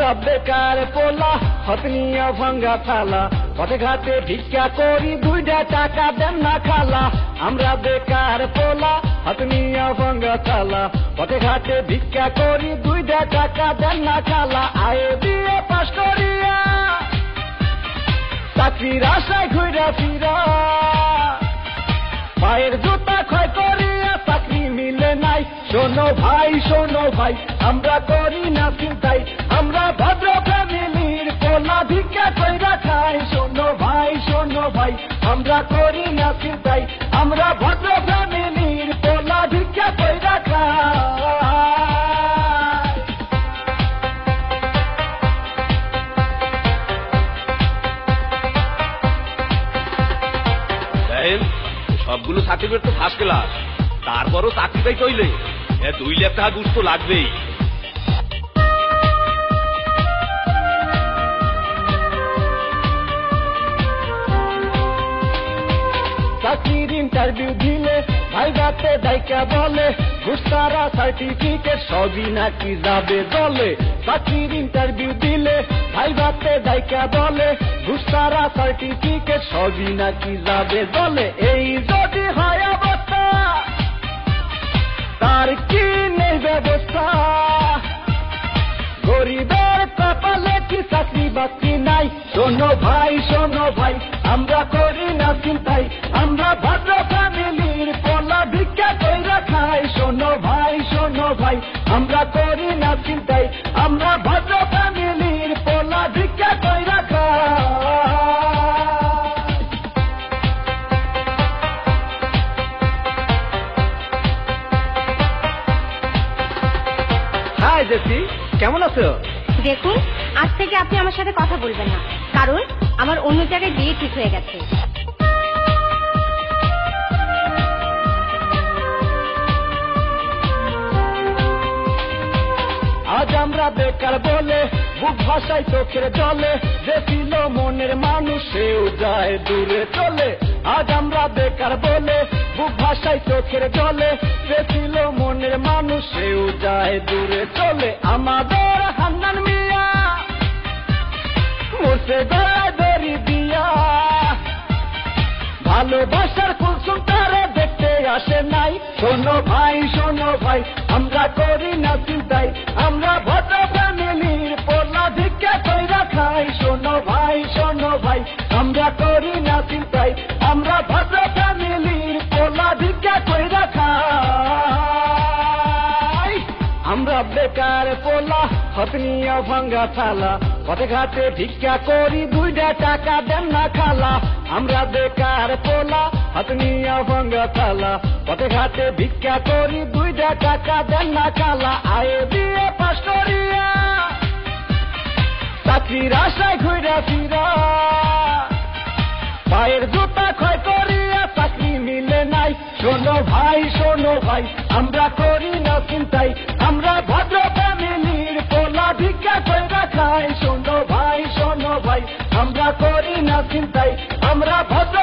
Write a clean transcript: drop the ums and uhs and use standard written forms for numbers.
আমরা বেকার পোলা হতনিয়া ভাঙ্গা থালা পথে ঘাটে ভিক্ষা করি দুইটা টাকা দেন না খালা আমরা বেকার পোলা হতনিয়া ভাঙ্গা থালা পথে ঘাটে ভিক্ষা করি দুইটা টাকা দেন না খালা আয়ে দিয়ে পাশ করিয়া চাকরির আশায় ঘুরা ফিরা পায়ের জুতা ক্ষয় করিয়া চাকরি মিলে নাই শোনো ভাই আমরা করি না চিন্তাই আমরা ভদ্র ফ্যামিলির পোলা ভিক্ষা কইরা খাই শোনো ভাই আমরা করি না চিন্তাই আমরা ভদ্র ফ্যামিলির পোলা ভিক্ষা কইরা খাই সবগুলো সার্টিফিকেট তো ফার্স্ট ক্লাস তারপরও চাকরি পাই কইলে 2 লাখ টাকা ঘুষ তো লাগবেই চাকরির ইন্টারভিউ দিলে ভাই বাতে দায়িকা বলে ঘুষতারা সার্টিফিকেট সবই নাকি যাবে দলে চাকরির ইন্টারভিউ দিলে ভাই বাতে দায়িকা বলে ঘুষতারা সার্টিফিকেট সবই নাকি যাবে দলে এই যদি হয় অবস্থা তার কি নেই ব্যবস্থা গরিবের কপালে কি চাকরি বাকরি নাই শোনো ভাই আমরা করি না চিন্তাই আমরা ভদ্র ফ্যামিলির পোলা ভিক্ষা কইরা খাই শোনো ভাই আমরা করি না চিন্তাই আমরা ভদ্র ফ্যামিলির পোলা ভিক্ষা কইরা হাই জেসি কেমন আছো দেখুন আজ থেকে আপনি আমার সাথে কথা বলবেন না কারণ আমার অন্য জায়গায় বিয়ে ঠিক হয়ে গেছে আজ আমরা বেকার বলে বুক ভাষায় চোখের জলে যে ছিল মনের মানুষ সেও যায় দূরে চলে আজ আমরা বেকার বলে বুক ভাষায় চোখের জলে যে ছিল মনের মানুষ সেও যায় দূরে চলে আমাদের হান্নান মিয়া মোটে গলায় দড়ি দিয়া ভালোবাসার কুলসুম তারা দেখতে আসে নাই শোনো ভাই আমরা করি না চিন্তাই আমরা ভদ্র ফ্যামিলির পোলা ভিক্ষা কইরা খাই শোনো ভাই আমরা করি না চিন্তাই আমরা ভদ্র ফ্যামিলির পোলা ভিক্ষা কইরা খাই আমরা বেকার পোলা হতনিয়া ভাঙ্গা থালা পথে ঘাটে ভিক্ষা করি দুইটা টাকা দেন না খালা আমরা বেকার পোলা হতনিয়া ভাঙ্গা থালা পথে ঘাটে ভিক্ষা করি দুইটা টাকা দেন না খালা আয়ে দিয়ে পাশ করিয়া চাকরির আশায় ঘুরা ফিরা পায়ের জুতা ক্ষয় করিয়া চাকরি মিলে নাই শোনো ভাই আমরা করি না চিন্তাই আমরা ভদ্র ফ্যামিলির পোলা ভিক্ষা কইরা খাই শোনো ভাই আমরা করি না চিন্তাই আমরা ভদ্র